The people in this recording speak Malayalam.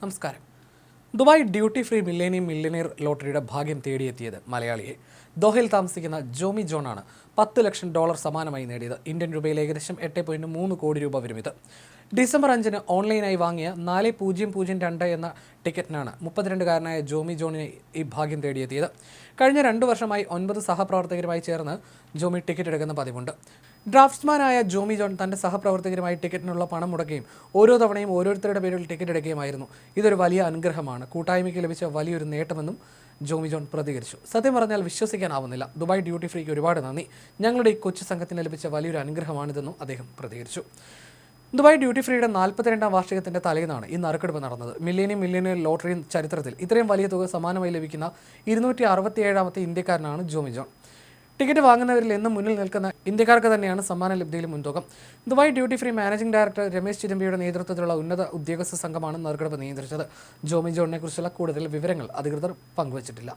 നമസ്കാരം. ദുബായ് ഡ്യൂട്ടി ഫ്രീ മില്ലേനിയർ ലോട്ടറിയുടെ ഭാഗ്യം തേടിയെത്തിയത് മലയാളിയെ. ദോഹയിൽ താമസിക്കുന്ന ജോമി ജോണാണ് $10 ലക്ഷം സമ്മാനമായി നേടിയത്. ഇന്ത്യൻ രൂപയിൽ ഏകദേശം 8.3 കോടി രൂപ വരും ഇത്. ഡിസംബർ 5-ന് ഓൺലൈനായി വാങ്ങിയ 4002 എന്ന ടിക്കറ്റിനാണ് 32-കാരനായ ജോമി ജോണിനെ ഈ ഭാഗ്യം തേടിയെത്തിയത്. കഴിഞ്ഞ 2 വർഷമായി 9 സഹപ്രവർത്തകരുമായി ചേർന്ന് ജോമി ടിക്കറ്റ് എടുക്കുന്ന പതിവുണ്ട്. ഡ്രാഫ്റ്റ്സ്മാനായ ജോമി ജോൺ തൻ്റെ സഹപ്രവർത്തകരുമായി ടിക്കറ്റിനുള്ള പണം മുടക്കുകയും ഓരോ തവണയും ഓരോരുത്തരുടെ പേരിൽ ടിക്കറ്റ് എടുക്കുകയുമായിരുന്നു. ഇതൊരു വലിയ അനുഗ്രഹമാണ്, കൂട്ടായ്മയ്ക്ക് ലഭിച്ച വലിയൊരു നേട്ടമെന്നും ജോമി ജോൺ പ്രതികരിച്ചു. സത്യം പറഞ്ഞാൽ വിശ്വസിക്കാനാവുന്നില്ല. ദുബായ് ഡ്യൂട്ടി ഫ്രീക്ക് ഒരുപാട് നന്ദി. ഞങ്ങളുടെ ഈ കൊച്ചു സംഘത്തിന് ലഭിച്ച വലിയൊരു അനുഗ്രഹമാണിതെന്നും അദ്ദേഹം പ്രതികരിച്ചു. ദുബായ് ഡ്യൂട്ടി ഫ്രീയുടെ 42-ാം വാർഷികത്തിൻ്റെ തലേന്നാണ് ഈ നറുക്കെടുപ്പ് നടന്നത്. മില്ലേനിയർ ലോട്ടറി ചരിത്രത്തിൽ ഇത്രയും വലിയ തുക സമ്മാനമായി ലഭിക്കുന്ന 267-ാമത്തെ ഇന്ത്യക്കാരനാണ് ജോമി ജോൺ. ടിക്കറ്റ് വാങ്ങുന്നവരിൽ എന്നും മുന്നിൽ നിൽക്കുന്ന ഇന്ത്യക്കാർക്ക് തന്നെയാണ് സമ്മാന ലബ്ധിയിൽ മുൻതൂക്കം. Dubai Duty Free managing director Ramesh ചിദംബിയുടെ നേതൃത്വത്തിലുള്ള ഉന്നത ഉദ്യോഗസ്ഥ സംഘമാണ് നറുക്കെടുപ്പ് നിയന്ത്രിച്ചത്. ജോമി ജോണിനെ കുറിച്ചുള്ള കൂടുതൽ വിവരങ്ങൾ അധികൃതർ പങ്കുവച്ചിട്ടില്ല.